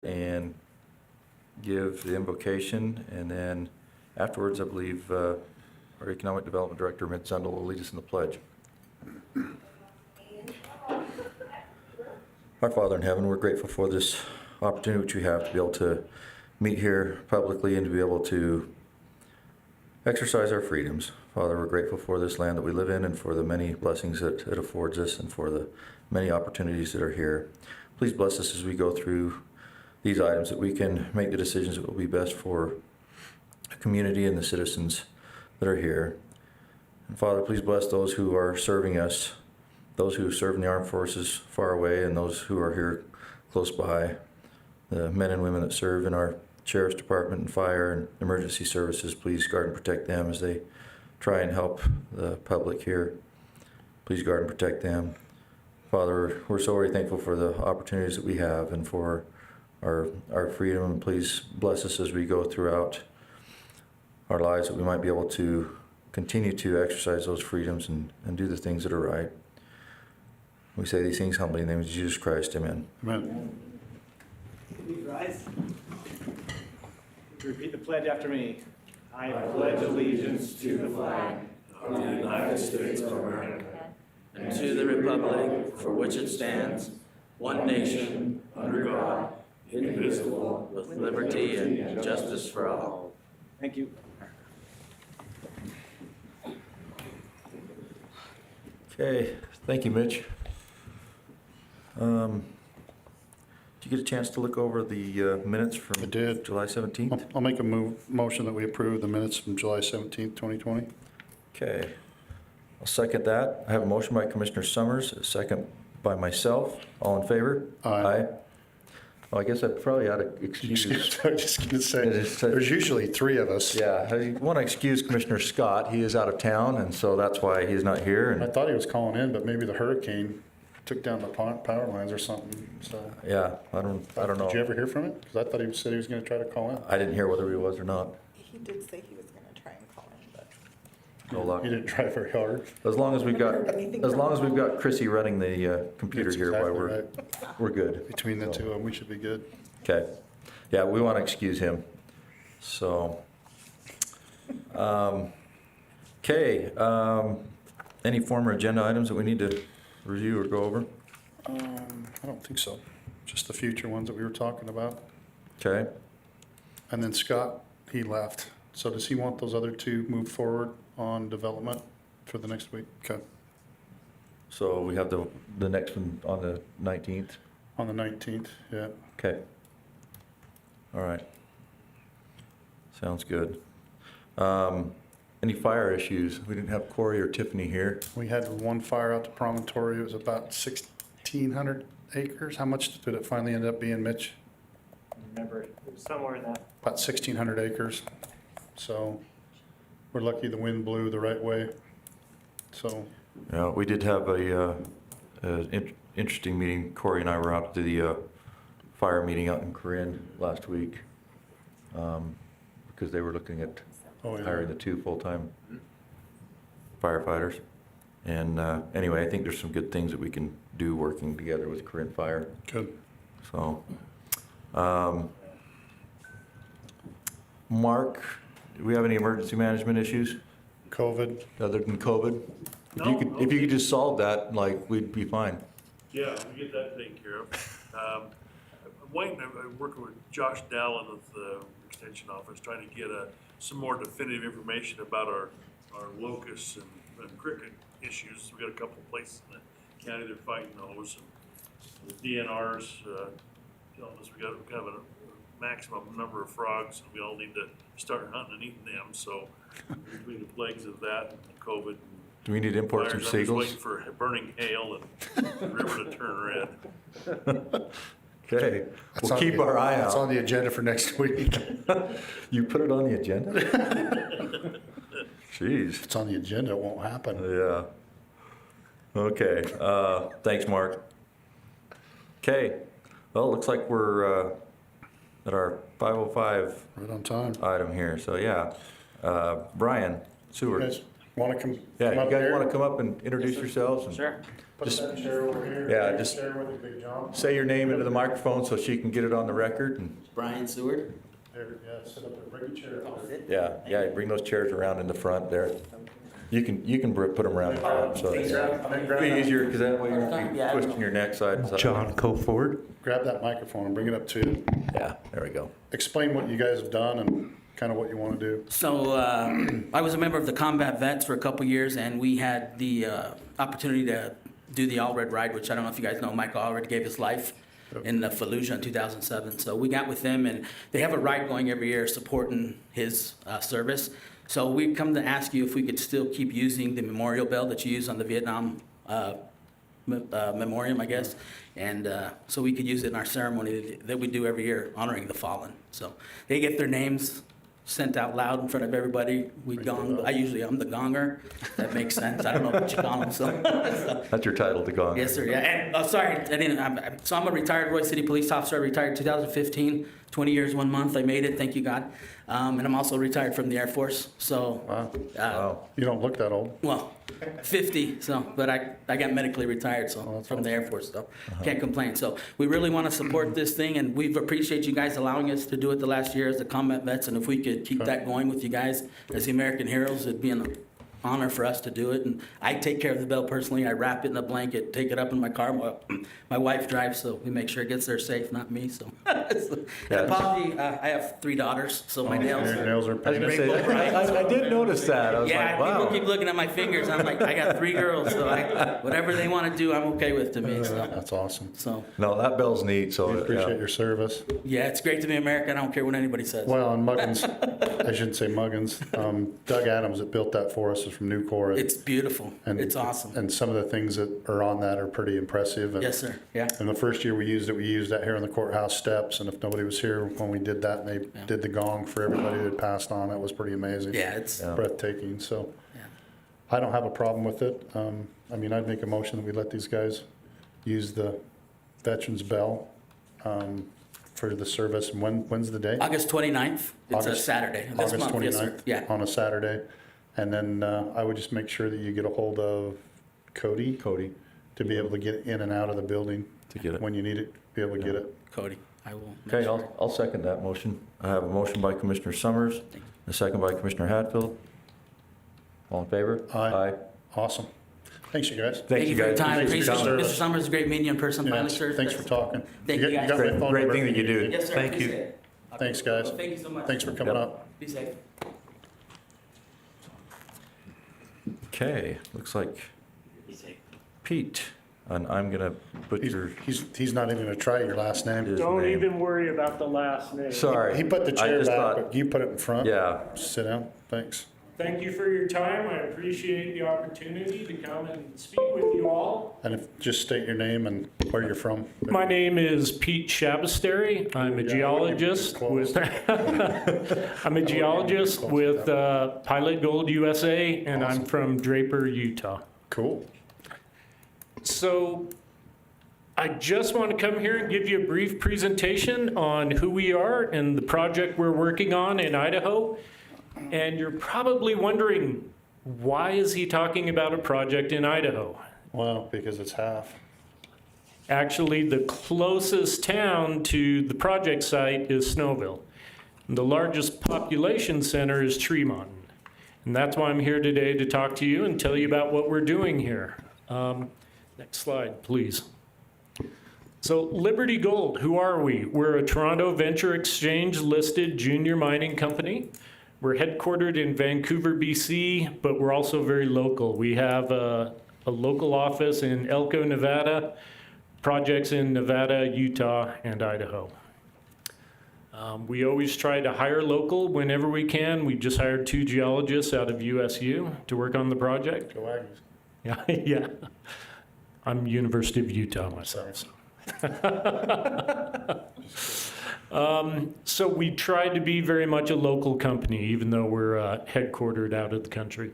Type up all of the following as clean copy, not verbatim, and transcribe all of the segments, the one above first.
and give the invocation, and then afterwards, I believe our Economic Development Director, Mitch Zundel, will lead us in the pledge. Our Father in heaven, we're grateful for this opportunity which we have to be able to meet here publicly and to be able to exercise our freedoms. Father, we're grateful for this land that we live in and for the many blessings that it affords us and for the many opportunities that are here. Please bless us as we go through these items, that we can make the decisions that will be best for the community and the citizens that are here. And Father, please bless those who are serving us, those who serve in the armed forces far away and those who are here close by, the men and women that serve in our Sheriff's Department and fire and emergency services. Please guard and protect them as they try and help the public here. Please guard and protect them. Father, we're so very thankful for the opportunities that we have and for our freedom, and please bless us as we go throughout our lives, that we might be able to continue to exercise those freedoms and do the things that are right. We say these things humbly in the name of Jesus Christ. Amen. Amen. Please rise. Repeat the pledge after me. I pledge allegiance to the flag of the United States of America and to the republic for which it stands, one nation, under God, indivisible, with liberty and justice for all. Thank you. Okay, thank you, Mitch. Did you get a chance to look over the minutes from I did. July 17th? I'll make a motion that we approve the minutes from July 17th, 2020. Okay, I'll second that. I have a motion by Commissioner Summers, a second by myself. All in favor? Aye. Well, I guess I probably ought to excuse. I was just going to say, there's usually three of us. Yeah, I want to excuse Commissioner Scott. He is out of town, and so that's why he's not here. I And thought he was calling in, but maybe the hurricane took down the power lines or something, so. yeah, I don't know. Did you ever hear from it? Because I thought he said he was going to try to call in. I didn't hear whether he was or not. He did say he was gonna try and call in, but No luck. He didn't try very hard. As long as we've got Chrissy running the computer That's here while exactly right. we're good. Between the two of them, we should be good. Okay. Yeah, we want to excuse him. So, okay. Any former agenda items that we need to review or go over? I don't think so. Just the future ones that we were talking about. Okay. And then Scott, he left. So does he want those other two moved forward on development for the next week? Okay. So we have the next one on the 19th. On the 19th, yeah. Okay. All right. Sounds good. Any fire issues? We didn't have Corey or Tiffany here. We had one fire out to Promontory. It was about 1,600 acres. How much did it finally end up being, Mitch? Remember, it was somewhere in that. About 1,600 acres. So we're lucky the wind blew the right way. So, Yeah, we did have interesting meeting. Corey and I were out to the fire meeting out in Corinne last week because they were looking at oh yeah. hiring the 2 full-time firefighters. And anyway, I think there's some good things that we can do working together with Corinne Fire. Good. So, Mark, do we have any emergency management issues COVID. other than COVID? No, If you could just solve that, like, we'd be fine. Yeah, we get that taken care of. I'm waiting, I'm working with Josh Dallin of the Extension Office, trying to get some more definitive information about our locusts and cricket issues. We got a couple of places in the county that are fighting those. And the DNR's telling us we got kind of a maximum number of frogs, and we all need to start hunting and eating them. So between the plagues of that and the COVID, Do we need to import some fires, I'm just seagulls? waiting for burning hail and the river to turn red. Okay, That's we'll on keep the- our eye It's out. on the agenda for next week. You put it on the agenda? Jeez. It's on the agenda, it won't happen. Yeah. Okay, thanks, Mark. Okay, well, it looks like we're at our 5:05 Right on time. item here, so yeah. Brian Seward. Guys, Want to come? Yeah, come you up guys here? want to come up and introduce yourselves? And Sure. Put just- that chair over here. Yeah, That just- chair with the big John. Say your name into the microphone so she can get it on the record. And Brian Seward. There, yeah, sit up there, bring your chair up there. yeah, bring those chairs around in the front there. You can put them around the front, so And then it'll be easier, because that way you're not Yeah. twisting your neck side to side. John, go forward. Grab that microphone and bring it up to you. Yeah, there we go. Explain what you guys have done and kind of what you want to do. So I was a member of the Combat Vets for a couple years, and we had the opportunity to do the All-Red Ride, which I don't know if you guys know, Michael Allred gave his life in Fallujah in 2007. So we got with them, and they have a ride going every year supporting his service. So we've come to ask you if we could still keep using the memorial bell that you use on the Vietnam memoriam, I guess. And so we could use it in our ceremony that we do every year honoring the fallen. So they get their names sent out loud in front of everybody. We gong. I'm the gonger. That makes sense. I don't know what you call them. So, That's your title to go on. yes, sir. Yeah. And sorry, I didn't. I'm a retired Roy City police officer. I retired 2015. 20 years, 1 month. I made it. Thank you, God. And I'm also retired from the Air Force. So, Wow. Wow. You don't look that old. well, 50. So, but I got medically retired. So that's from the Air Force. So can't complain. So we really want to support this thing, and we appreciate you guys allowing us to do it the last year as the combat vets. And if we could keep that going with you guys as the American heroes, it'd be an honor for us to do it. And I take care of the bell personally. I wrap it in a blanket, take it up in my car. My wife drives, so we make sure it gets there safe, not me. So, and apology, I have 3 daughters, so my nails. Your nails are I was painted. gonna say, I did notice that. I was Yeah, like, people wow. keep looking at my fingers. I'm like, I got 3 girls, so whatever they want to do, I'm okay with to me. That's awesome. So, No, that bell's neat, so. We appreciate yeah. your service. yeah, it's great to be American. I don't care what anybody says. Well, and Muggins, I shouldn't say Muggins, Doug Adams that built that for us is from Nucor. It's beautiful. And- It's awesome. And some of the things that are on that are pretty impressive. And Yes, sir. Yeah. And the first year we used that here on the courthouse steps. And if nobody was here when we did that, and they did the gong for everybody that passed on, that was pretty amazing. Yeah, it's Yeah. Breathtaking. So Yeah. I don't have a problem with it. I mean, I'd make a motion that we let these guys use the Veterans Bell for the service. And when's the day? August 29th. It's a August- Saturday. This August month, yes, sir. 29th Yeah. on a Saturday. And then I would just make sure that you get a hold of Cody to be able to get in and out of the building To get it. when you need it, be able to get it. Cody, I will. make Okay, sure. I'll second that motion. I have a motion by Commissioner Summers, Thank you. a second by Commissioner Hatfield. All in favor? Aye. Awesome. Thanks, you guys. Thank you for your time. Thanks for your Appreciate it. service. Mr. Summers, great meeting you in person Yeah, finally, sir. thanks for talking. Thank You you, got- guys. got my phone Great number thing if that you need it. do. Yes, sir. Thank you. Appreciate it. Thanks, guys. Thank you so much. Thanks for coming Yep. up. Be safe. Okay, looks like Be safe. Pete, and I'm gonna put your, He's not even gonna try your last name. his Don't name. even worry about the last name. Sorry. He put the I chair just back, thought- but you put it in front. Yeah, Sit down. Thanks. Thank you for your time. I appreciate the opportunity to come and speak with you all. And just state your name and where you're from. My name is Pete Shabastary. I'm a Yeah, geologist you're with I'm a geologist with Pilot Gold USA, and I'm from Draper, Utah. Cool. So I just want to come here and give you a brief presentation on who we are and the project we're working on in Idaho. And you're probably wondering, why is he talking about a project in Idaho? Well, because it's half. Actually, the closest town to the project site is Snowville. And the largest population center is Tremont. And that's why I'm here today to talk to you and tell you about what we're doing here. Next slide, please. So Liberty Gold, who are we? We're a Toronto Venture Exchange listed junior mining company. We're headquartered in Vancouver, BC, but we're also very local. We have a local office in Elko, Nevada, projects in Nevada, Utah, and Idaho. We always try to hire local whenever we can. We just hired 2 geologists out of USU to work on the project. Go Aggies. Yeah, yeah. I'm University of Utah myself. So. So we try to be very much a local company, even though we're headquartered out of the country.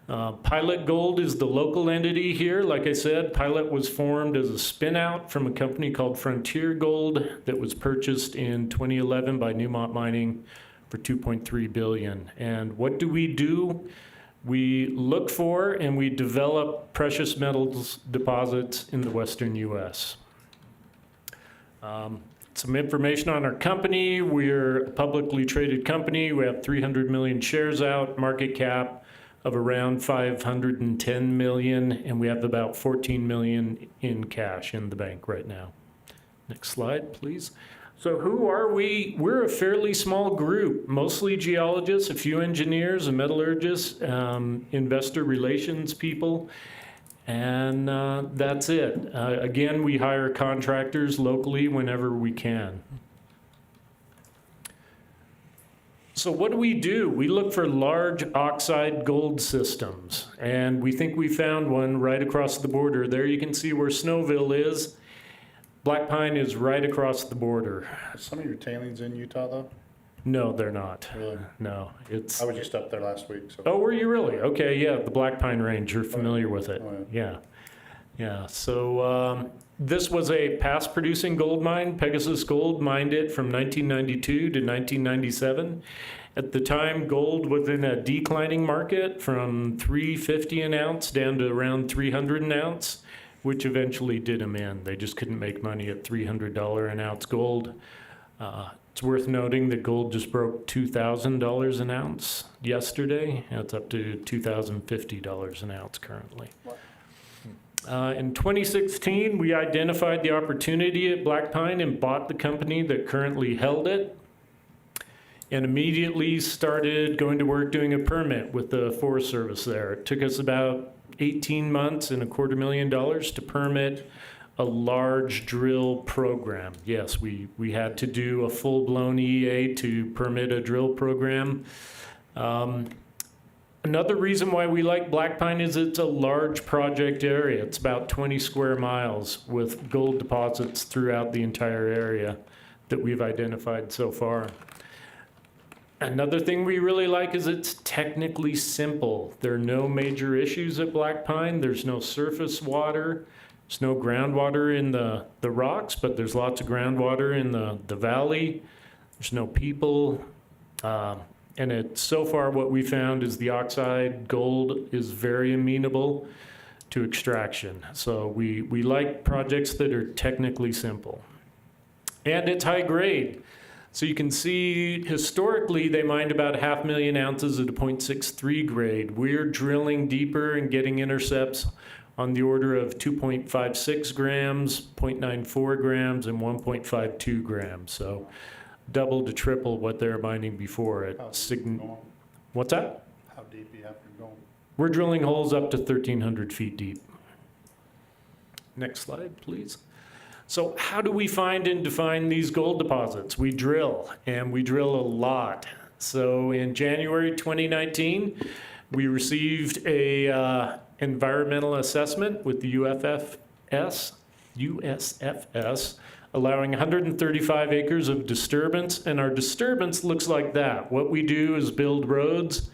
Pilot Gold is the local entity here. Like I said, Pilot was formed as a spin-out from a company called Frontier Gold that was purchased in 2011 by Newmont Mining for $2.3 billion. And what do? We look for and we develop precious metals deposits in the western U.S. Some information on our company. We're a publicly traded company. We have 300 million shares out, market cap of around 510 million, and we have about 14 million in cash in the bank right now. Next slide, please. So who are we? We're a fairly small group, mostly geologists, a few engineers, a metallurgist, investor relations people, and that's it. Again, we hire contractors locally whenever we can. So what do? We look for large oxide gold systems, and we think we found one right across the border. There you can see where Snowville is. Black Pine is right across the border. Are some of your tailings in Utah, though? No, they're not. Really? No, it's... I was just up there last week, so. Oh, were you really? Okay, yeah, the Black Pine Range, you're familiar with it. Oh, Yeah. Yeah, so this was a past producing gold mine. Pegasus Gold mined it from 1992 to 1997. At the time, gold was in a declining market from $350 an ounce down to around $300 an ounce, which eventually did them in. They just couldn't make money at $300 an ounce gold. It's worth noting that gold just broke $2,000 an ounce yesterday. It's up to $2,050 an ounce currently. In 2016, we identified the opportunity at Black Pine and bought the company that currently held it, and immediately started going to work doing a permit with the Forest Service there. It took us about 18 months and $250,000 to permit a large drill program. Yes, we had to do a full-blown EA to permit a drill program. Another reason why we like Black Pine is it's a large project area. It's about 20 square miles with gold deposits throughout the entire area that we've identified so far. Another thing we really like is it's technically simple. There are no major issues at Black Pine. There's no surface water. There's no groundwater in the rocks, but there's lots of groundwater in the valley. There's no people. And so far what we found is the oxide gold is very amenable to extraction. So we like projects that are technically simple. And it's high grade. So you can see historically they mined about 500,000 ounces at a 0.63 grade. We're drilling deeper and getting intercepts on the order of 2.56 grams, 0.94 grams, and 1.52 grams. So double to triple what they're mining before. What's that? How deep do you have to go? We're drilling holes up to 1,300 feet deep. Next slide, please. So how do we find and define these gold deposits? We drill, and we drill a lot. So in January 2019, we received a environmental assessment with the USFS, allowing 135 acres of disturbance, and our disturbance looks like that. What we do is build roads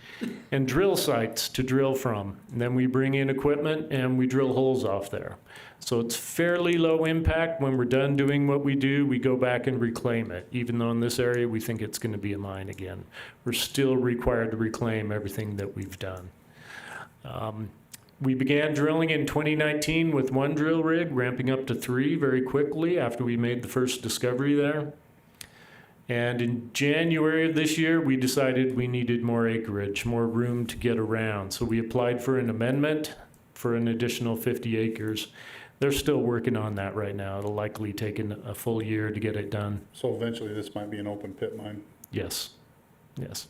and drill sites to drill from. And then we bring in equipment and we drill holes off there. So it's fairly low impact. When we're done doing what we do, we go back and reclaim it. Even though in this area we think it's going to be a mine again, we're still required to reclaim everything that we've done. We began drilling in 2019 with 1 drill rig, ramping up to 3 very quickly after we made the first discovery there. And in January of this year, we decided we needed more acreage, more room to get around. So we applied for an amendment for an additional 50 acres. They're still working on that right now. It'll likely take a full year to get it done. So eventually this might be an open pit mine. Yes, yes.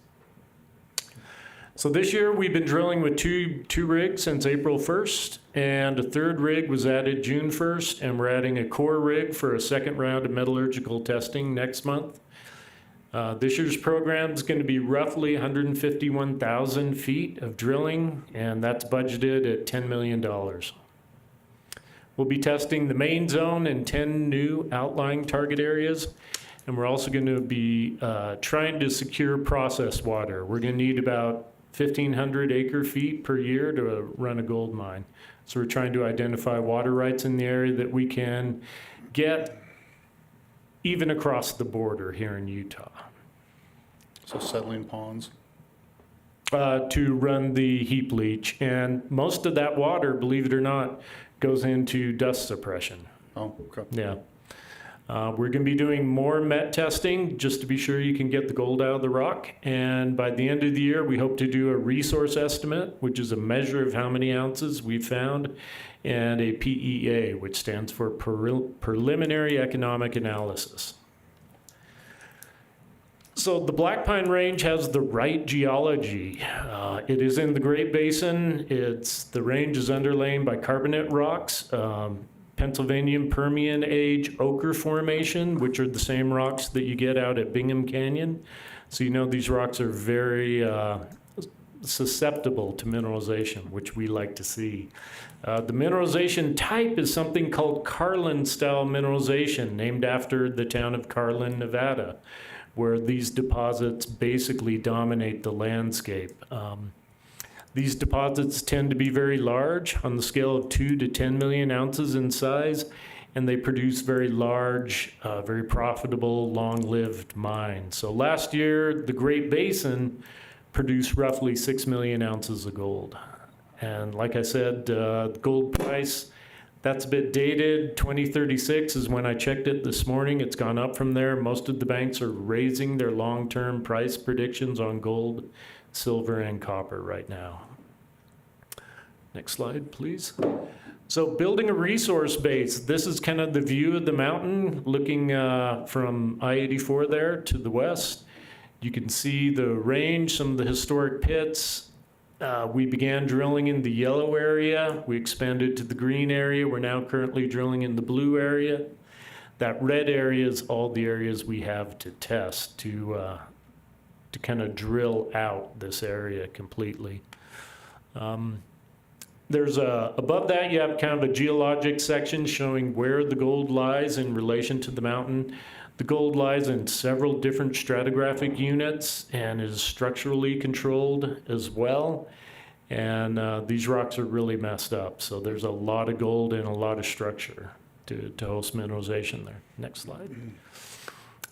So this year we've been drilling with two rigs since April 1st, and a 3rd rig was added June 1st, and we're adding a core rig for a 2nd round of metallurgical testing next month. This year's program is going to be roughly 151,000 feet of drilling, and that's budgeted at $10 million. We'll be testing the main zone and 10 new outlying target areas. And we're also going to be trying to secure processed water. We're going to need about 1,500 acre feet per year to run a gold mine. So we're trying to identify water rights in the area that we can get even across the border here in Utah. So settling ponds. to run the heap leach. And most of that water, believe it or not, goes into dust suppression. Oh, okay. Yeah. We're going to be doing more met testing just to be sure you can get the gold out of the rock. And by the end of the year, we hope to do a resource estimate, which is a measure of how many ounces we've found, and a PEA, which stands for Preliminary Economic Analysis. So the Black Pine Range has the right geology. It is in the Great Basin. The range is underlain by carbonate rocks, Pennsylvania Permian age ochre formation, which are the same rocks that you get out at Bingham Canyon. So you know these rocks are very susceptible to mineralization, which we like to see. The mineralization type is something called Carlin-style mineralization, named after the town of Carlin, Nevada, where these deposits basically dominate the landscape. These deposits tend to be very large, on the scale of 2 to 10 million ounces in size, and they produce very large, very profitable, long-lived mines. So last year, the Great Basin produced roughly 6 million ounces of gold. And like I said, the gold price, that's a bit dated. 2036 is when I checked it this morning. It's gone up from there. Most of the banks are raising their long-term price predictions on gold, silver, and copper right now. Next slide, please. So building a resource base, this is kind of the view of the mountain looking from I-84 there to the west. You can see the range, some of the historic pits. We began drilling in the yellow area. We expanded to the green area. We're now currently drilling in the blue area. That red area is all the areas we have to test to kind of drill out this area completely. Above that, you have kind of a geologic section showing where the gold lies in relation to the mountain. The gold lies in several different stratigraphic units and is structurally controlled as well. And these rocks are really messed up. So there's a lot of gold and a lot of structure to host mineralization there. Next slide.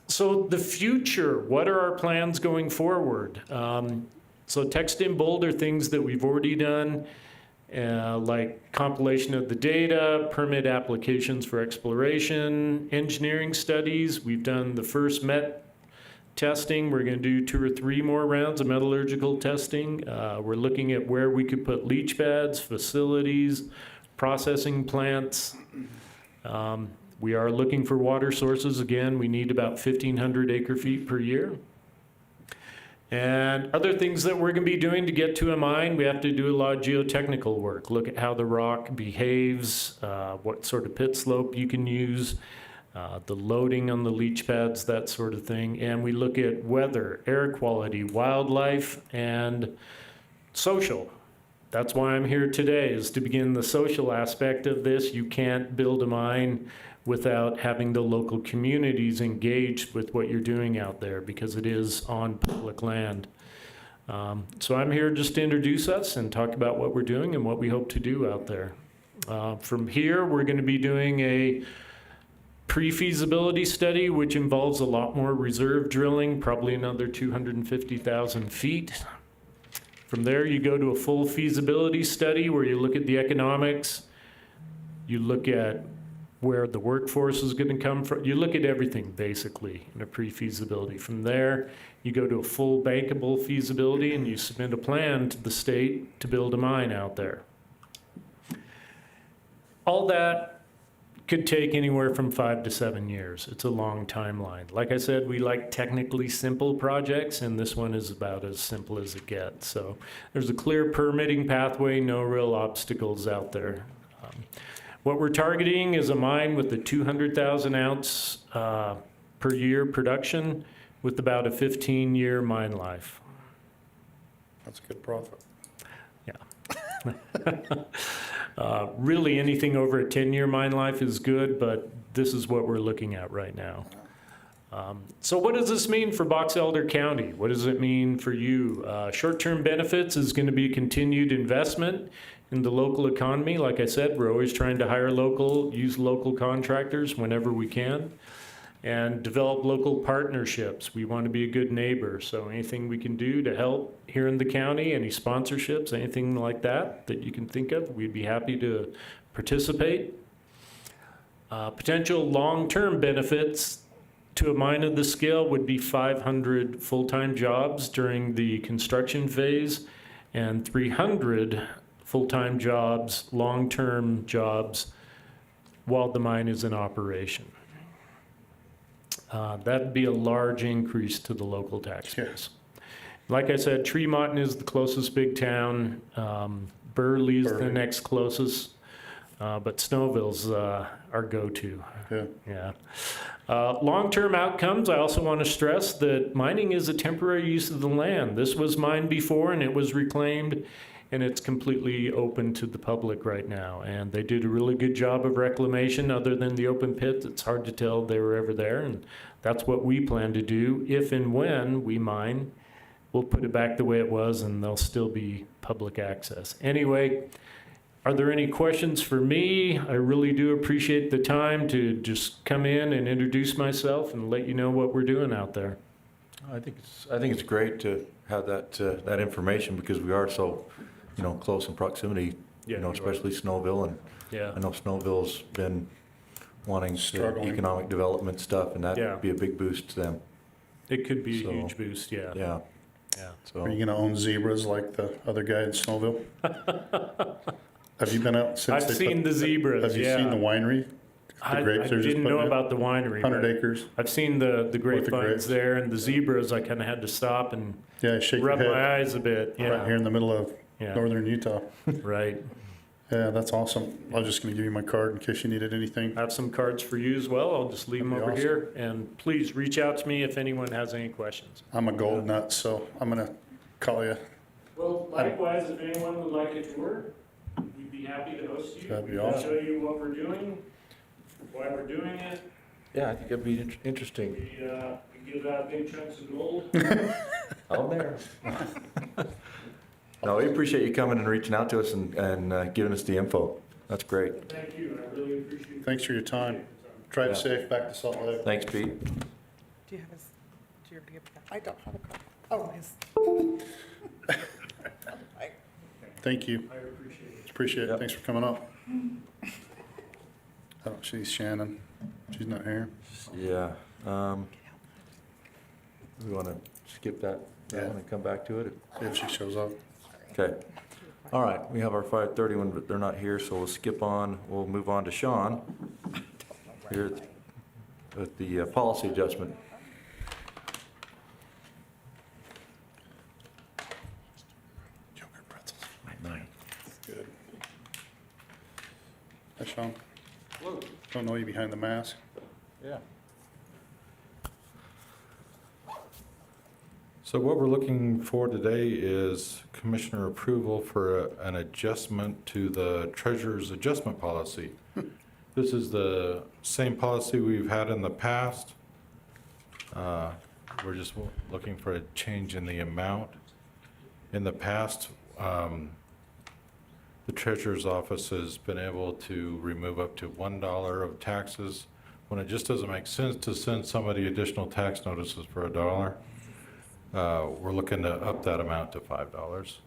So the future, what are our plans going forward? So text in bold are things that we've already done, like compilation of the data, permit applications for exploration, engineering studies. We've done the first met testing. We're going to do 2 or 3 more rounds of metallurgical testing. We're looking at where we could put leach pads, facilities, processing plants. We are looking for water sources. Again, we need about 1,500 acre-feet per year. And other things that we're going to be doing to get to a mine, we have to do a lot of geotechnical work. Look at how the rock behaves, what sort of pit slope you can use, the loading on the leach pads, that sort of thing. And we look at weather, air quality, wildlife, and social. That's why I'm here today, is to begin the social aspect of this. You can't build a mine without having the local communities engaged with what you're doing out there, because it is on public land. So I'm here just to introduce us and talk about what we're doing and what we hope to do out there. From here, we're going to be doing a pre-feasibility study, which involves a lot more reserve drilling, probably another 250,000 feet. From there, you go to a full feasibility study where you look at the economics, you look at where the workforce is going to come from. You look at everything, basically, in a pre-feasibility. From there, you go to a full bankable feasibility, and you submit a plan to the state to build a mine out there. All that could take anywhere from 5 to 7 years. It's a long timeline. Like I said, we like technically simple projects, and this one is about as simple as it gets. So there's a clear permitting pathway, no real obstacles out there. What we're targeting is a mine with a 200,000 ounce per year production with about a 15-year mine life. That's good profit. Yeah. Really anything over a 10-year mine life is good, but this is what we're looking at right now. So what does this mean for Box Elder County? What does it mean for you? Short-term benefits is going to be continued investment in the local economy. Like I said, we're always trying to hire local, use local contractors whenever we can. and develop local partnerships. We want to be a good neighbor, so anything we can do to help here in the county, any sponsorships, anything like that that you can think of, we'd be happy to participate. Potential long-term benefits to a mine of this scale would be 500 full-time jobs during the construction phase and 300 full-time jobs, long-term jobs, while the mine is in operation. That'd be a large increase to the local tax base. Like I said, Tremont is the closest big town. Burley's the next closest, but Snowville's our go-to. Yeah. Long-term outcomes, I also want to stress that mining is a temporary use of the land. This was mined before and it was reclaimed, and it's completely open to the public right now. And they did a really good job of reclamation. Other than the open pit, it's hard to tell they were ever there. And that's what we plan to do. If and when we mine, we'll put it back the way it was, and there'll still be public access. Anyway, are there any questions for me? I really do appreciate the time to just come in and introduce myself and let you know what we're doing out there. I think it's great to have that information, because we are so, close in proximity, Yeah, you are. especially Snowville. And Yeah. I know Snowville's been wanting Struggling. economic development stuff, and that'd Yeah. be a big boost to them. It could be a So, huge boost, yeah. Yeah, Yeah. so. Are you gonna own zebras like the other guy in Snowville? Have you been out since? I've they seen put- the zebras, Have you seen the yeah. winery? I grapes they're just didn't know putting in? about the winery. 100 but acres. I've seen the grapevines grapes. there, and the zebras, I kind of had to stop and Yeah, shake your rub head. my eyes a bit, Right here yeah. in the middle of Yeah, northern Utah. right. Yeah, that's awesome. I was just gonna give you my card in case you needed anything. I have some cards for you as well. I'll just leave them That'd over be here. And please reach out to me if anyone has any questions. I'm a gold nut, so I'm gonna call you. Well, likewise, if anyone would like a tour, we'd be happy to host you. That'd be We can awesome. show you what we're doing, why we're doing it. Yeah, I think it'd be interesting. We give out big chunks of gold. Out there. No, we appreciate you coming and reaching out to us and giving us the info. That's great. Thank you. I really appreciate it. Thanks for your time. Drive Yeah. safe back to Salt Lake. Thanks, Pete. Do you have his, do you have I don't have a card. Oh, his. Thank you. I appreciate it. Appreciate it. Yep. Thanks for coming up. Oh, she's Shannon. She's not here. Yeah. We want to skip that Yeah. one and come back to it? If she shows up. Okay. All right, we have our 5:30 one, but they're not here, so we'll skip on. We'll move on to Sean here with the policy adjustment. Yogurt pretzels. Nine. Good. Hi, Sean. Don't know you behind the mask. Yeah. So what we're looking for today is commissioner approval for an adjustment to the treasurer's adjustment policy. This is the same policy we've had in the past. We're just looking for a change in the amount. In the past, the treasurer's office has been able to remove up to $1 of taxes when it just doesn't make sense to send somebody additional tax notices for $1. We're looking to up that amount to $5.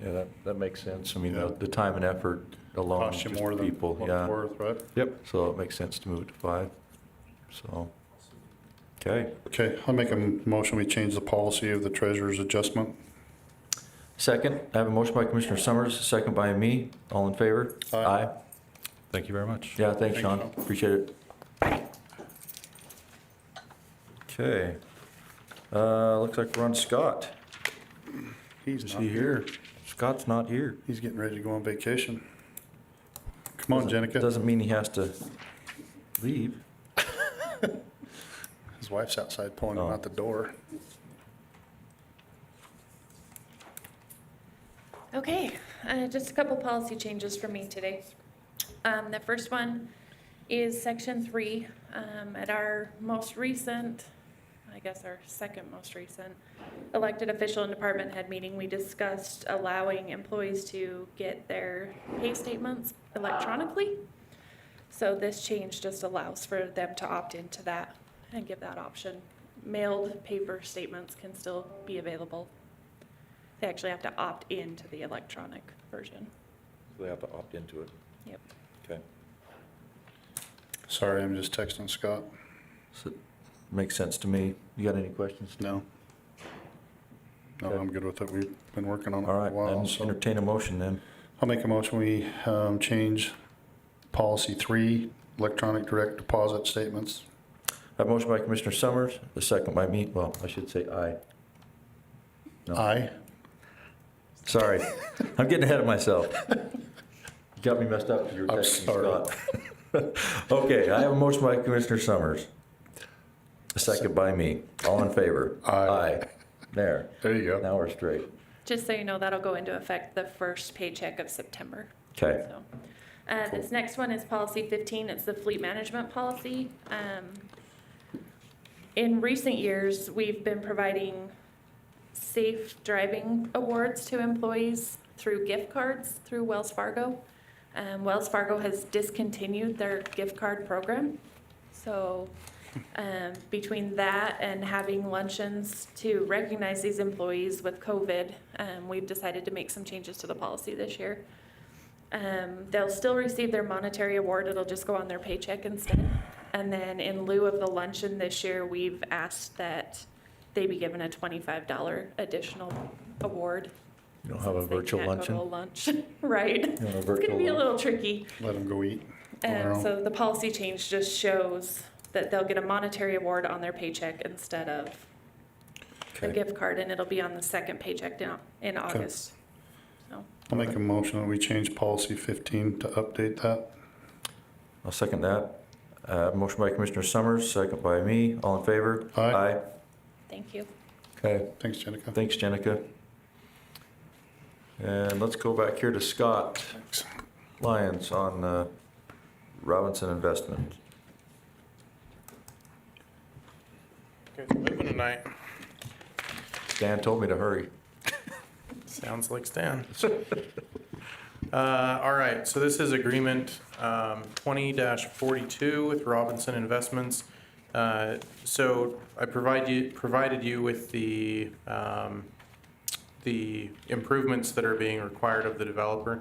Yeah, that makes sense. I mean, Yeah. the time and effort alone, Cost you just more than people, what yeah. it's worth, right? Yep. So it makes sense to move it to 5. So, okay. Okay, I'll make a motion, we change the policy of the treasurer's adjustment. Second, I have a motion by Commissioner Summers, second by me. All in favor? Aye. Thank you very much. Yeah, thanks, Thanks, Sean. Sean. Appreciate it. Okay. Looks like we're on Scott. He's Is not he here? Scott's not here. He's getting ready to go on vacation. Come on, Jenica. Doesn't mean he has to leave. His wife's outside pulling him Oh. out the door. Okay, just a couple policy changes for me today. The first one is section 3. At our most recent, I guess our second most recent elected official and department head meeting, we discussed allowing employees to get their pay statements electronically. So this change just allows for them to opt into that and give that option. Mailed paper statements can still be available. They actually have to opt into the electronic version. They have to opt into it. Yep. Okay. Sorry, I'm just texting Scott. So, makes sense to me. You got any questions? No. No, Okay. I'm good with it. We've been working on it All for a right, while, then so. entertain a motion then. I'll make a motion, we change policy 3, electronic direct deposit statements. I have a motion by Commissioner Summers, the second by me. Well, I should say aye. No. Aye. Sorry, I'm getting ahead of myself. You got me messed up because you were I'm texting sorry. Scott. Okay, I have a motion by Commissioner Summers, a second by me. All in favor? Aye. There, There you go. now we're straight. Just so you know, that'll go into effect the first paycheck of September. Okay, So, this next one is policy 15. It's the fleet management policy. In recent years, we've been providing safe driving awards to employees through gift cards through Wells Fargo. Wells Fargo has discontinued their gift card program. So between that and having luncheons to recognize these employees with COVID, we've decided to make some changes to the policy this year. They'll still receive their monetary award, it'll just go on their paycheck instead. And then in lieu of the luncheon this year, we've asked that they be given a $25 additional award. you don't have a since they virtual can't go to a luncheon? lunch, right? You want a It's virtual gonna be a lunch? little tricky. Let them go eat. on their own. So the policy change just shows that they'll get a monetary award on their paycheck instead of a Okay. gift card, and it'll be on the second paycheck in August. So, I'll make a motion that we change policy 15 to update that. I'll second that. Motion by Commissioner Summers, second by me. All in favor? Aye. thank you. Okay, Thanks, Jenica. thanks, Jenica. And let's go back here to Scott Lyons on Robinson Investment. Okay, so moving tonight. Stan told me to hurry. Sounds like Stan. All right, so this is agreement 20-42 with Robinson Investments. So I provided you with the improvements that are being required of the developer.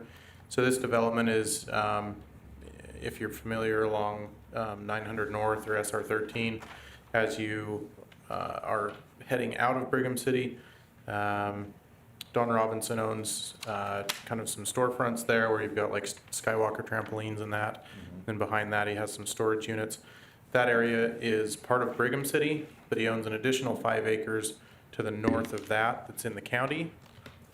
So this development is, if you're familiar, along 900 North or SR13, as you are heading out of Brigham City. Don Robinson owns kind of some storefronts there where you've got like Skywalker trampolines and that. Then behind that, he has some storage units. That area is part of Brigham City, but he owns an additional 5 acres to the north of that that's in the county.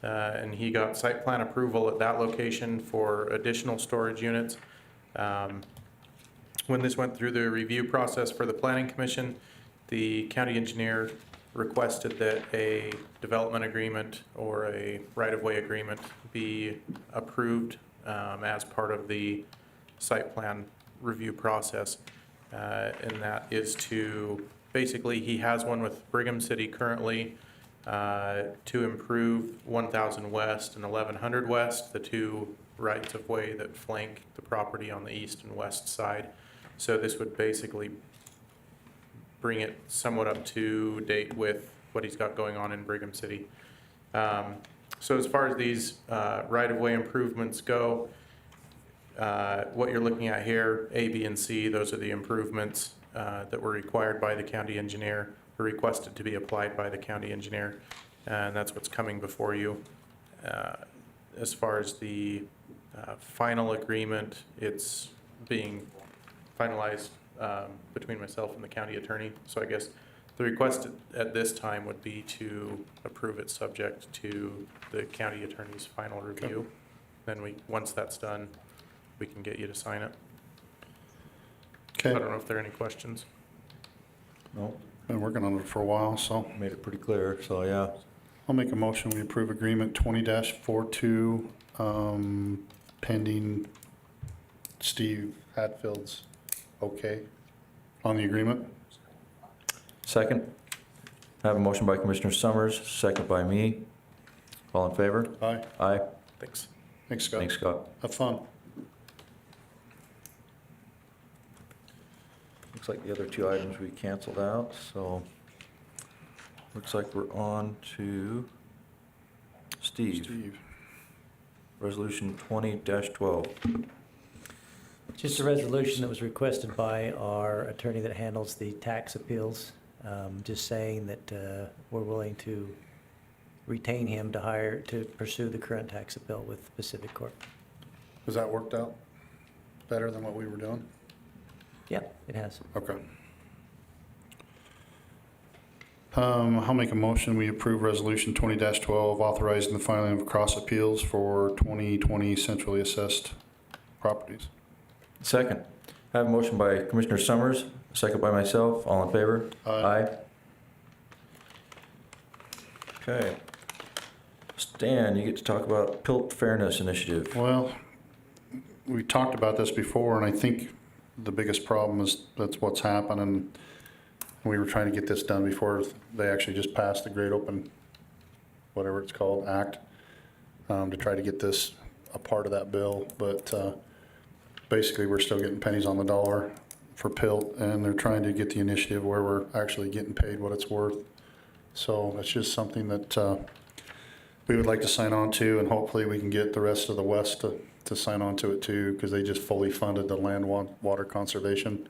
And he got site plan approval at that location for additional storage units. When this went through the review process for the Planning Commission, the county engineer requested that a development agreement or a right-of-way agreement be approved as part of the site plan review process. And that is to, basically, he has one with Brigham City currently to improve 1000 West and 1100 West, the two rights-of-way that flank the property on the east and west side. So this would basically bring it somewhat up to date with what he's got going on in Brigham City. So as far as these right-of-way improvements go, what you're looking at here, A, B, and C, those are the improvements that were required by the county engineer, or requested to be applied by the county engineer, and that's what's coming before you. As far as the final agreement, it's being finalized between myself and the county attorney. So I guess the request at this time would be to approve it subject to the county attorney's final review. Then once that's done, we can get you to sign it. I Okay, don't know if there are any questions. No, been working on it for a while, so made it pretty clear, so yeah. I'll make a motion, we approve agreement 20-42, pending Steve Hatfield's okay on the agreement. Second. I have a motion by Commissioner Summers, second by me. All in favor? Aye. Aye. Thanks. Thanks, Scott. Thanks, Scott. Have fun. Looks like the other two items we canceled out, so looks like we're on to Steve. Resolution 20-12. Just a resolution that was requested by our attorney that handles the tax appeals, just saying that we're willing to retain him to pursue the current tax appeal with Pacific Corp. Has that worked out better than what we were doing? Yeah, it has. Okay. I'll make a motion, we approve resolution 20-12, authorizing the filing of cross appeals for 2020 centrally assessed properties. Second. I have a motion by Commissioner Summers, a second by myself. All in favor? Aye. Okay. Stan, you get to talk about PILT Fairness Initiative. Well, we talked about this before, and I think the biggest problem is that's what's happening. We were trying to get this done before they actually just passed the Great Open, whatever it's called, Act, to try to get this a part of that bill. But basically, we're still getting pennies on the dollar for PILT, and they're trying to get the initiative where we're actually getting paid what it's worth. So it's just something that we would like to sign on to, and hopefully we can get the rest of the West to sign on to it too, because they just fully funded the land water conservation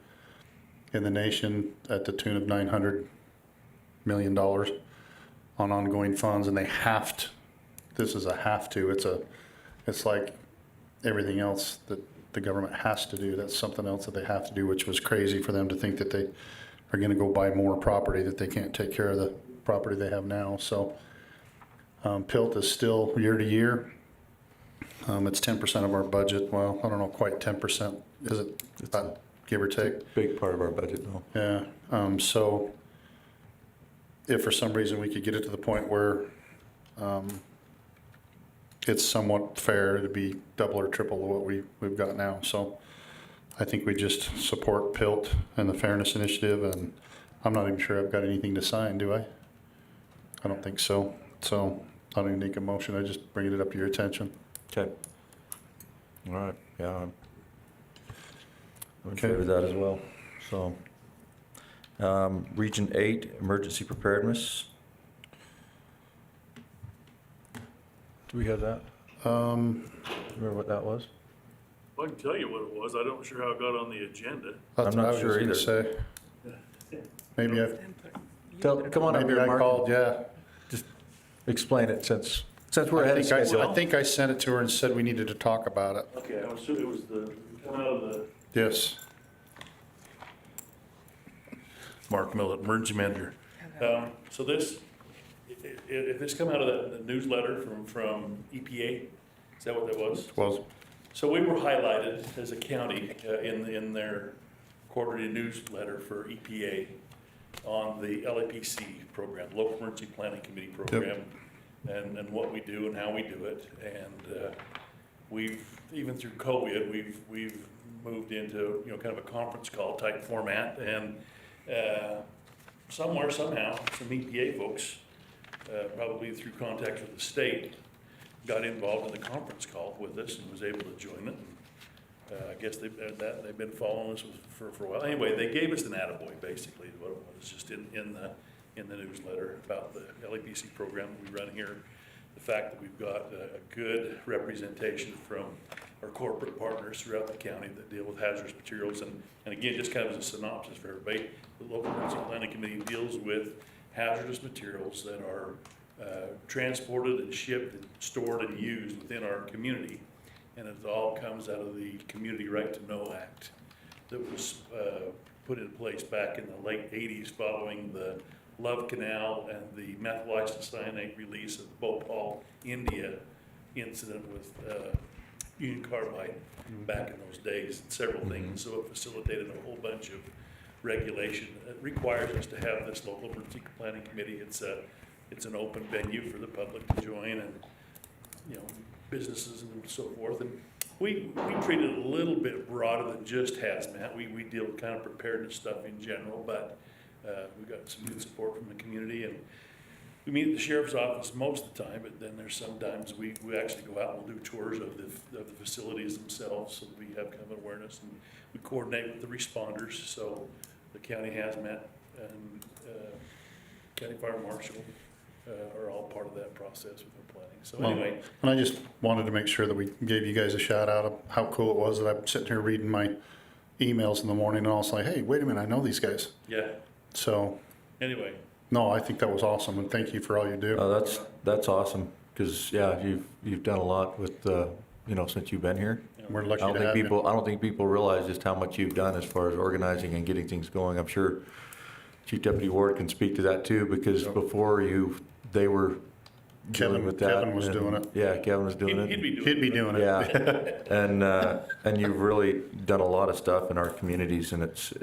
in the nation at the tune of $900 million on ongoing funds, and they have to. This is a have to. It's like everything else that the government has to do. That's something else that they have to do, which was crazy for them to think that they are going to go buy more property, that they can't take care of the property they have now. So PILT is still year to year. It's 10% of our budget. Well, I don't know, quite 10%. Is it? About, give or take. Big part of our budget, though. Yeah. So if for some reason we could get it to the point where it's somewhat fair, it'd be double or triple what we've got now. So I think we just support PILT and the Fairness Initiative, and I'm not even sure I've got anything to sign, do I? I don't think so. So I don't even make a motion. I just bring it up to your attention. Okay. All right, yeah. I'm in Okay. favor of that as well. So, Region 8, Emergency Preparedness. Do we have that? Remember what that was? Well, I can tell you what it was. I don't sure how it got on the agenda. That's I'm what not I was sure just gonna say. Maybe Come on up maybe here, I Mark. called, yeah. Explain it since we're ahead of schedule. I think I sent it to her and said we needed to talk about it. Okay, I was sure it was come out of the. Yes. Mark Millett, Emergency Manager. So this, if this come out of the newsletter from EPA, is that what that was? Well, So we were highlighted as a county in their quarterly newsletter for EPA on the LAPC program, Local Emergency Planning Committee program, and what we do and how we do it. And we've, even through COVID, we've moved into, kind of a conference call type format, and somewhere, somehow, some EPA folks, probably through contacts with the state, got involved in the conference call with us and was able to join it. I guess they've been following us for a while. Anyway, they gave us an attaboy, basically, is what it was, just in the newsletter about the LAPC program we run here. The fact that we've got a good representation from our corporate partners throughout the county that deal with hazardous materials. And again, just kind of as a synopsis for everybody, the Local Emergency Planning Committee deals with hazardous materials that are transported and shipped and stored and used within our community. And it all comes out of the Community Right to Know Act that was put in place back in the late 80s following the Love Canal and the methyl isocyanate release of the Bhopal, India incident with Union Carbide back in those days, and several things. So it facilitated a whole bunch of regulation. It requires us to have this Local Emergency Planning Committee. It's an open venue for the public to join, and businesses and so forth. And we treat it a little bit broader than just hazmat. We deal with kind of preparedness stuff in general, but we've got some good support from the community, and we meet at the sheriff's office most of the time, but then there's sometimes we actually go out and we'll do tours of the facilities themselves, so we have kind of awareness, and we coordinate with the responders. So the county hazmat, and county fire marshal are all part of that process with our planning. So Well, anyway, And I just wanted to make sure that we gave you guys a shout out of how cool it was that I'm sitting here reading my emails in the morning and I was like, hey, wait a minute, I know these guys. yeah, So, anyway, no, I think that was awesome and thank you for all you do. That's awesome, because, yeah, you've done a lot with, since you've been here. We're I lucky don't to think have you. I don't think people realize just how much you've done as far as organizing and getting things going. I'm sure Chief Deputy Ward can speak to that too, because before they were dealing with that. Kevin was doing it. Yeah, Kevin was doing it. he'd be doing it. He'd be doing it. Yeah, and you've really done a lot of stuff in our communities, and it's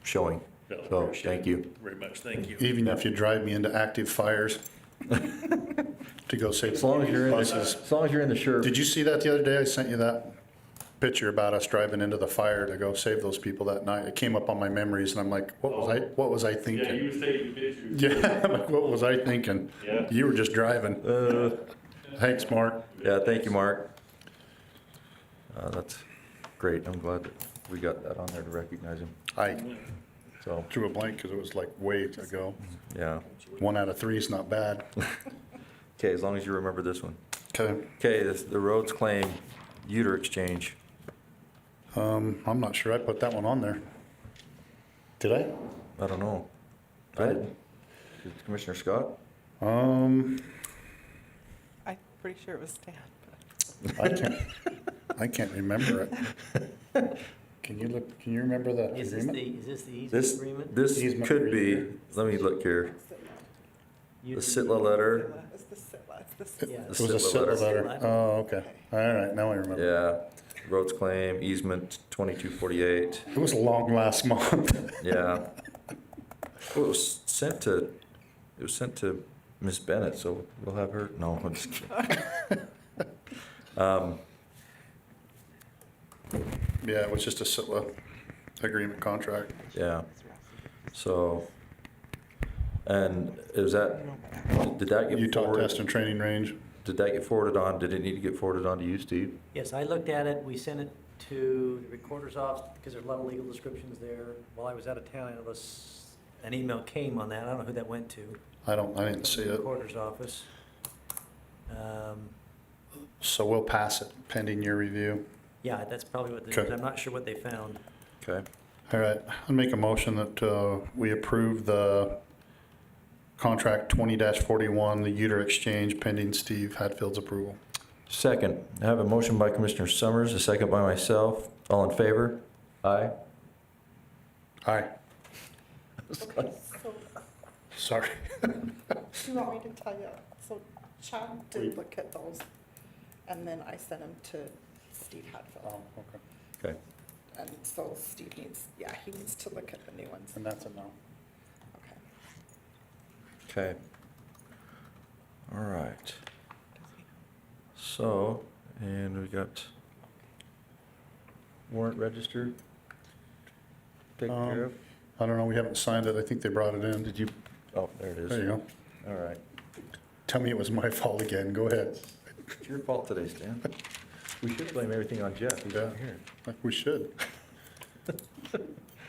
showing. No, So, appreciate thank it you. very much, thank you. Even if you drive me into active fires to go save As long as you're in buses. the shirt. Did you see that the other day? I sent you that picture about us driving into the fire to go save those people that night. It came up on my memories and I'm like, what was I Yeah, thinking? you were taking pictures. Yeah, I'm like, what was I thinking? Yeah. You were just driving. Thanks, Mark. Yeah, thank you, Mark. That's great. I'm glad that we got that on there to recognize him. I So, drew a blank because it was like way ago. yeah. 1 out of 3 is not bad. Okay, as long as you remember this one. Okay. Okay, the roads claim uter exchange. I'm not sure I put that one on there. Did I? I don't know. I did. Did Commissioner Scott? Um, I'm pretty sure it was Stan. I can't remember it. Can you remember the Is this agreement? is this the easement This, agreement? this Easement could be, agreement. let me look here. You- The SITLA letter. It's the Sitla, it's the Yeah. Sitla. It was a SITLA civil letter. letter. Oh, okay. All right, now I remember. Yeah, roads claim, easement 2248, It was long last month. yeah. Well, it was sent to Miss Bennett, so we'll have her, no, I'm just kidding. Yeah, it was just a CITLA agreement contract. Yeah, so, and is that, did that get Utah forwarded? Test and Training Range. Did that get forwarded on, did it need to get forwarded on to you, Steve? Yes, I looked at it. We sent it to the recorder's office because there's a lot of legal descriptions there. While I was out of town, an email came on that. I don't know who that went to. I didn't see The it. recorder's office. So we'll pass it pending your review. Yeah, that's probably what, Okay. I'm not sure what they found. Okay, All right, I'll make a motion that we approve the contract 20-41, the Uter Exchange pending Steve Hatfield's approval. second, I have a motion by Commissioner Summers, a second by myself, all in favor? Aye? Aye. Okay, so, Sorry. do you want me to tell you? So Chad did look at those, and then I sent them to Steve Hadfield. Oh, okay. Okay, And so Steve he needs to look at the new ones. And that's a no. Okay. okay. All right. So, and we got warrant register taken care of? I don't know, we haven't signed it. I think they brought it in. Did you, oh, there it is. There you go. All right. Tell me it was my fault again. Go ahead. It's your fault today, Stan. We should blame everything on Jeff, he's not here. Like we should.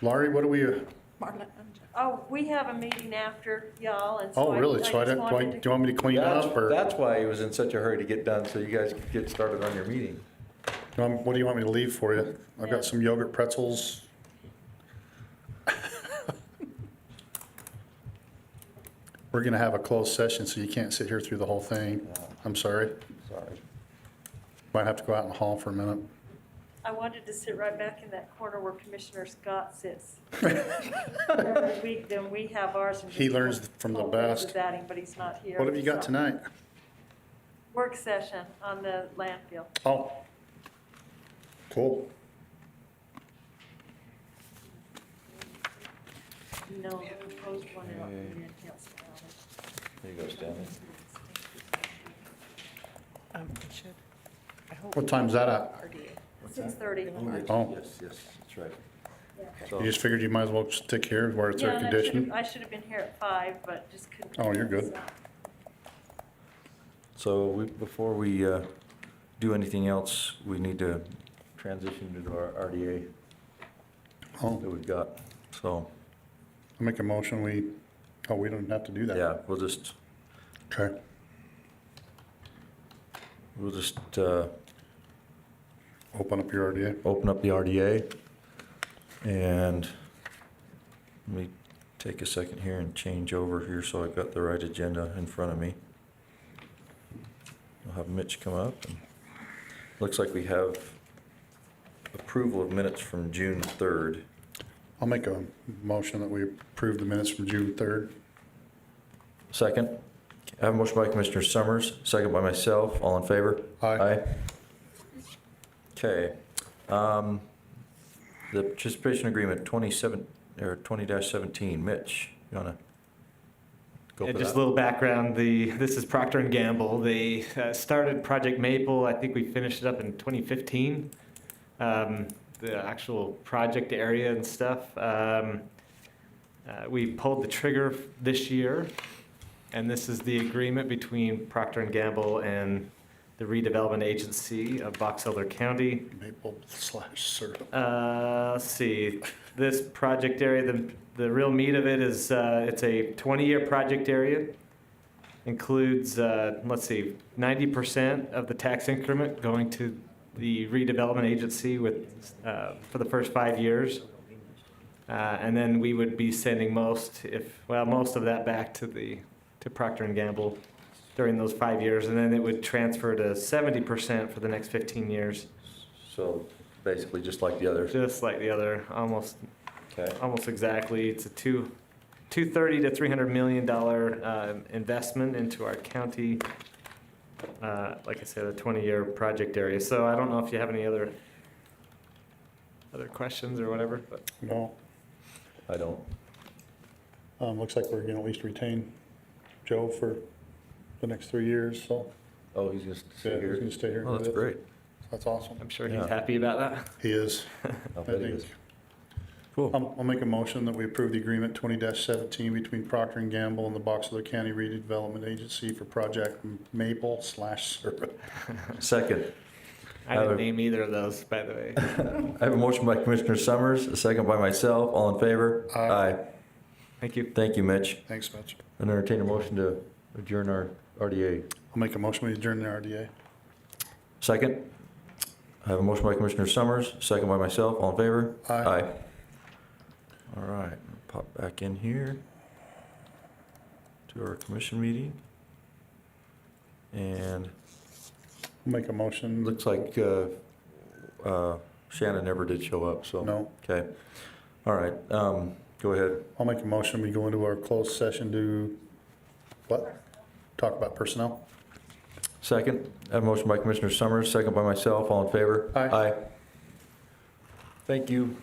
Laurie, what do we, Marla and Jeff. Oh, we have a meeting after y'all, and so oh, really? I So just do wanted you want me to clean up or That's why he was in such a hurry to get done, so you guys could get started on your meeting. what do you want me to leave for you? I've got some yogurt pretzels. We're gonna have a closed session, so you can't sit here through the whole thing. I'm sorry. Sorry. Might have to go out in the hall for a minute. I wanted to sit right back in that corner where Commissioner Scott sits. Then we have ours. And He just learns from the hold hands best. with that, but he's not here. What have you got so. tonight? Work session on the landfill. Oh, cool. No, the proposed one in Okay. the council. There you go, Stanley. We should, I hope. What time's that at? RDA. 6:30. Oh. Yes, that's right. Yeah. So, You just figured you might as well stick here where it's air Yeah, and conditioned? I should have been here at 5, but just couldn't. Oh, you're good. So. before we do anything else, we need to transition into our RDA Oh, that we've got. So, I'll make a motion, we don't have to do that. Yeah, we'll just Okay. Open up your RDA. open up the RDA. And let me take a second here and change over here so I've got the right agenda in front of me. I'll have Mitch come up. And looks like we have approval of minutes from June 3rd. I'll make a motion that we approve the minutes from June 3rd. Second. I have a motion by Commissioner Summers, second by myself. All in favor? Aye. Okay. The participation agreement 20-17. Mitch, you wanna go for Just a that? little background, this is Procter & Gamble. They started Project Maple, I think we finished it up in 2015. The actual project area and stuff. We pulled the trigger this year, and this is the agreement between Procter & Gamble and the redevelopment agency of Box Elder County. Maple/syrup. Let's see, this project area, the real meat of it is, it's a 20-year project area. Includes, let's see, 90% of the tax increment going to the redevelopment agency with, for the first 5 years. And then we would be sending most of that back to Procter & Gamble during those 5 years, and then it would transfer to 70% for the next 15 years. So basically just like the others. Just like the other, almost Okay. exactly. It's a $230 to $300 million investment into our county. Like I said, a 20-year project area. So I don't know if you have any other questions or whatever, but. No. I don't. Looks like we're gonna at least retain Joe for the next 3 years, so. Oh, he's gonna Yeah, stay he's here? gonna stay here. Oh, that's great. That's awesome. I'm sure he's Yeah. happy about that. He is. I'll I bet he think. is. Cool. I'll make a motion that we approve the agreement 20-17 between Procter & Gamble and the Box Elder County Redevelopment Agency for Project Maple/syrup. Second. I didn't name either of those, by the way. I have a motion by Commissioner Summers, a second by myself. All in favor? Aye. Thank you. Thank you, Mitch. Thanks, Mitch. And entertain a motion to adjourn our RDA. I'll make a motion we adjourn the RDA. Second. I have a motion by Commissioner Summers, second by myself. All in favor? Aye. All right, pop back in here to our commission meeting. And I'll make a motion. looks like Shannon never did show up, so. No. Okay. All right, go ahead. I'll make a motion we go into our closed session to, what? Talk about personnel. Second. I have a motion by Commissioner Summers, second by myself. All in favor? Aye. Thank you.